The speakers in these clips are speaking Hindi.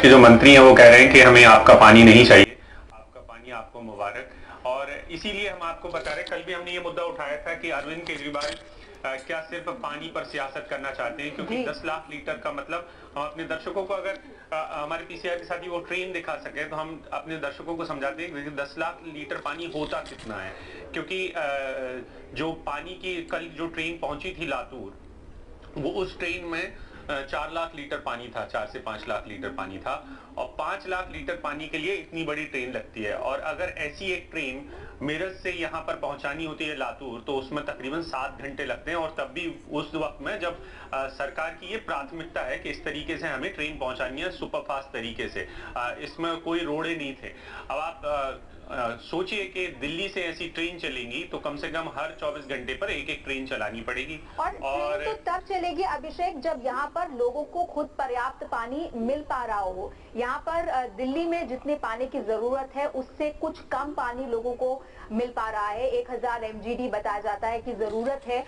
के जो मंत्री हैं वो कह रहे हैं कि हमें आपका पानी नहीं चाहिए, आपका पानी आपको मुबारक। और इसीलिए हम आपको बता रहे, कल भी हमने ये मुद्दा उठाया था कि अरविंद केजरीवाल क्या सिर्फ पानी पर सियासत करना चाहते हैं, क्योंकि 10 लाख लीटर का मतलब हम अपने दर्शकों को, अगर हमारे पीसीआर के साथ ही वो ट्रेन दिखा सके तो हम अपने दर्शकों को समझाते हैं कि 10 लाख लीटर पानी होता कितना है। क्योंकि जो पानी की कल जो ट्रेन पहुंची थी लातूर, वो उस ट्रेन में 4 लाख लीटर पानी था, 4 से 5 लाख लीटर पानी था, और 5 लाख लीटर पानी के लिए इतनी बड़ी ट्रेन लगती है। और अगर ऐसी एक ट्रेन मेरठ से यहाँ पर पहुंचानी होती है लातूर, तो उसमें तकरीबन 7 घंटे लगते हैं, और तब भी उस वक्त में जब सरकार की ये प्राथमिकता है कि इस तरीके से हमें ट्रेन पहुंचानी है सुपरफास्ट तरीके से, इसमें कोई रोड़े नहीं थे। अब आप सोचिए कि दिल्ली से ऐसी ट्रेन चलेंगी तो कम से कम हर 24 घंटे पर एक एक ट्रेन चलानी पड़ेगी। और ट्रेन तो तब चलेगी अभिषेक जब यहाँ पर लोगों को खुद पर्याप्त पानी मिल पा रहा हो। यहाँ पर दिल्ली में जितने पानी की जरूरत है उससे कुछ कम पानी लोगों को मिल पा रहा है। 1000 MGD बताया जाता है कि जरूरत है।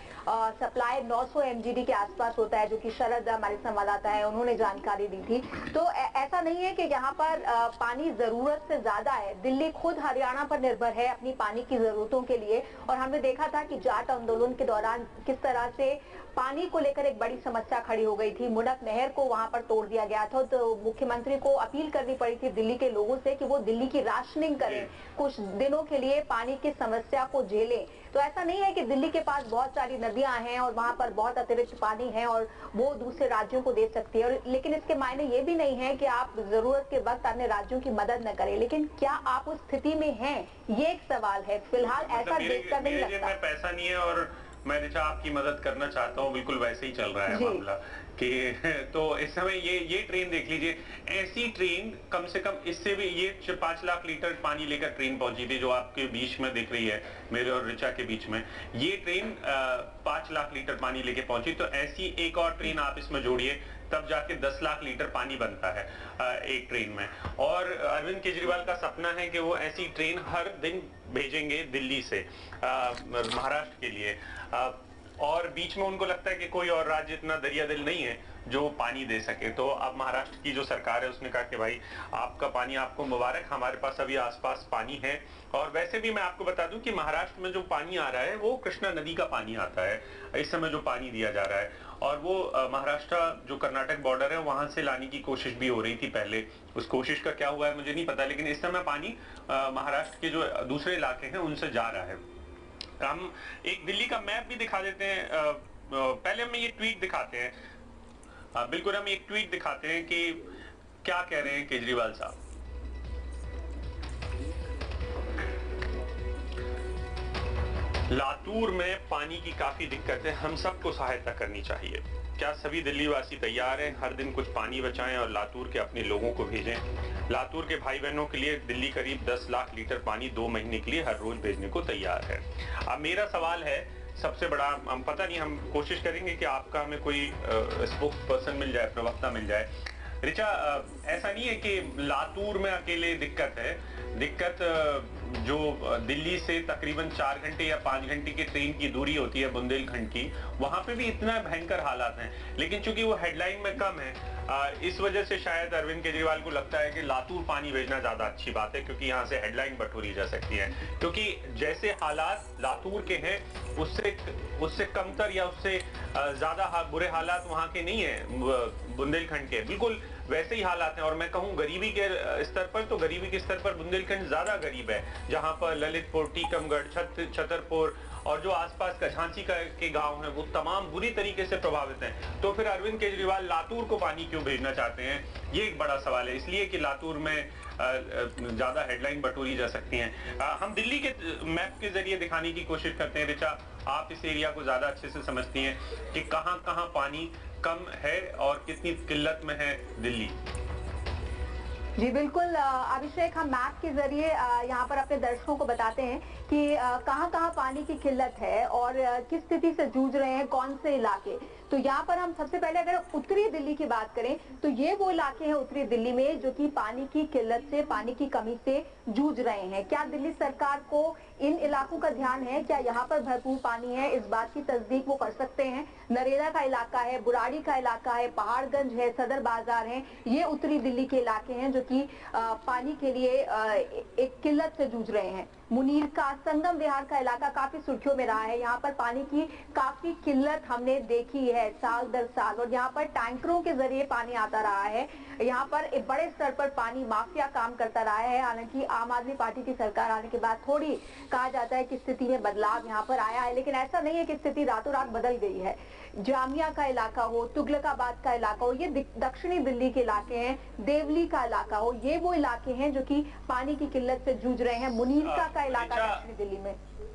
सप्लाई 900 MGD के आसपास होता है, जो कि शरद हमारे संवाददाता है उन्होंने जानकारी दी थी। तो ऐसा नहीं है कि यहाँ पर पानी जरूरत से ज्यादा है। दिल्ली खुद हरियाणा पर निर्भर है अपनी पानी की जरूरतों के लिए, और हमने देखा था कि जाट आंदोलन के दौरान किस तरह से पानी को लेकर एक बड़ी समस्या खड़ी हो गई थी। मुनक नहर को वहां पर तोड़ दिया गया था, तो मुख्यमंत्री को अपील करनी पड़ी थी दिल्ली के लोगों से कि वो दिल्ली की राशनिंग करें, कुछ दिनों के लिए पानी की समस्या को झेलें। तो ऐसा नहीं है कि दिल्ली के पास बहुत सारी नदियां हैं और वहां पर बहुत अतिरिक्त पानी है और वो दूसरे राज्यों को दे सकती है, और लेकिन इसके मायने ये भी नहीं है कि आप जरूरत के वक्त अन्य राज्यों की मदद न करें। लेकिन क्या आप उस स्थिति में हैं, ये एक सवाल है। फिलहाल ऐसा देखकर नहीं लगता। पैसा नहीं है और मैं ऋचा आपकी मदद करना चाहता हूँ, बिल्कुल वैसे ही चल रहा है मामला कि तो इस समय ये ट्रेन देख लीजिए, ऐसी ट्रेन कम से कम इससे भी, ये 5 लाख लीटर पानी लेकर ट्रेन पहुंची थी जो आपके बीच में दिख रही है, मेरे और ऋचा के बीच में। ये ट्रेन 5 लाख लीटर पानी लेके पहुंची, तो ऐसी एक और ट्रेन आप इसमें जोड़िए, तब जाके 10 लाख लीटर पानी बनता है एक ट्रेन में। और अरविंद केजरीवाल का सपना है कि वो ऐसी ट्रेन हर दिन भेजेंगे दिल्ली से महाराष्ट्र के लिए, और बीच में उनको लगता है कि कोई और राज्य इतना दरिया दिल नहीं है जो पानी दे सके। तो अब महाराष्ट्र की जो सरकार है उसने कहा कि भाई आपका पानी आपको मुबारक, हमारे पास अभी आसपास पानी है। और वैसे भी मैं आपको बता दूं कि महाराष्ट्र में जो पानी आ रहा है वो कृष्णा नदी का पानी आता है इस समय जो पानी दिया जा रहा है, और वो महाराष्ट्र जो कर्नाटक बॉर्डर है वहां से लाने की कोशिश भी हो रही थी पहले। उस कोशिश का क्या हुआ है मुझे नहीं पता, लेकिन इस समय पानी महाराष्ट्र के जो दूसरे इलाके हैं उनसे जा रहा है। हम एक दिल्ली का मैप भी दिखा देते हैं, पहले हम ये ट्वीट दिखाते हैं, बिल्कुल हम एक ट्वीट दिखाते हैं कि क्या कह रहे हैं केजरीवाल साहब। लातूर में पानी की काफी दिक्कत है, हम सबको सहायता करनी चाहिए। क्या सभी दिल्ली वासी तैयार हैं? हर दिन कुछ पानी बचाएं और लातूर के अपने लोगों को भेजें। लातूर के भाई बहनों के लिए दिल्ली करीब 10 लाख लीटर पानी 2 महीने के लिए हर रोज भेजने को तैयार है। अब मेरा सवाल है सबसे बड़ा, हम पता नहीं, हम कोशिश करेंगे कि आपका हमें कोई स्पोक्स पर्सन मिल जाए, प्रवक्ता मिल जाए। ऋचा, ऐसा नहीं है कि लातूर में अकेले दिक्कत है, दिक्कत जो दिल्ली से तकरीबन 4 घंटे या 5 घंटे की ट्रेन की दूरी होती है बुंदेलखंड की, वहां पे भी इतना भयंकर हालात हैं, लेकिन चूंकि वो हेडलाइन में कम है, इस वजह से शायद अरविंद केजरीवाल को लगता है कि लातूर पानी भेजना ज्यादा अच्छी बात है, क्योंकि यहाँ से हेडलाइन बटोरी जा सकती है। क्योंकि जैसे हालात लातूर के हैं उससे कमतर या उससे ज्यादा बुरे हालात वहाँ के नहीं है बुंदेलखंड के, बिल्कुल वैसे ही हालात हैं। और मैं कहूँ गरीबी के स्तर पर, तो गरीबी के स्तर पर बुंदेलखंड ज्यादा गरीब है, जहाँ पर ललितपुर, टीकमगढ़, छतरपुर और जो आसपास का झांसी के गांव हैं वो तमाम बुरी तरीके से प्रभावित हैं। तो फिर अरविंद केजरीवाल लातूर को पानी क्यों भेजना चाहते हैं, ये एक बड़ा सवाल है। इसलिए कि लातूर में ज्यादा हेडलाइन बटोरी जा सकती हैं। हम दिल्ली के मैप के जरिए दिखाने की कोशिश करते हैं। ऋचा, आप इस एरिया को ज्यादा अच्छे से समझती हैं कि कहाँ कहाँ पानी कम है और कितनी किल्लत में है दिल्ली। जी बिल्कुल अभिषेक, हम मैप के जरिए यहाँ पर अपने दर्शकों को बताते हैं कि कहाँ-कहाँ पानी की किल्लत है और किस स्थिति से जूझ रहे हैं कौन से इलाके। तो यहाँ पर हम सबसे पहले अगर उत्तरी दिल्ली की बात करें तो ये वो इलाके हैं उत्तरी दिल्ली में जो कि पानी की किल्लत से, पानी की कमी से जूझ रहे हैं। क्या दिल्ली सरकार को इन इलाकों का ध्यान है? क्या यहाँ पर भरपूर पानी है? इस बात की तस्दीक वो कर सकते हैं। नरेला का इलाका है, बुराड़ी का इलाका है, पहाड़गंज है, सदर बाजार है, ये उत्तरी दिल्ली के इलाके हैं जो कि पानी के लिए एक किल्लत से जूझ रहे हैं। मुनीर का, संगम विहार का इलाका काफी सुर्खियों में रहा है। यहाँ पर पानी की काफी किल्लत हमने देखी है साल दर साल और यहाँ पर टैंकरों के जरिए पानी आता रहा है। यहाँ पर एक बड़े स्तर पर पानी माफिया काम करता रहा है। हालांकि आम आदमी पार्टी की सरकार आने के बाद थोड़ी कहा जाता है कि स्थिति में बदलाव यहाँ पर आया है, लेकिन ऐसा नहीं है कि स्थिति रातों रात बदल गई है। जामिया का इलाका हो, तुगलकाबाद का इलाका हो, ये दक्षिणी दिल्ली के इलाके हैं, देवली का इलाका हो, ये वो इलाके हैं जो कि पानी की किल्लत से जूझ रहे हैं। मुनीर का इलाका दक्षिणी दिल्ली में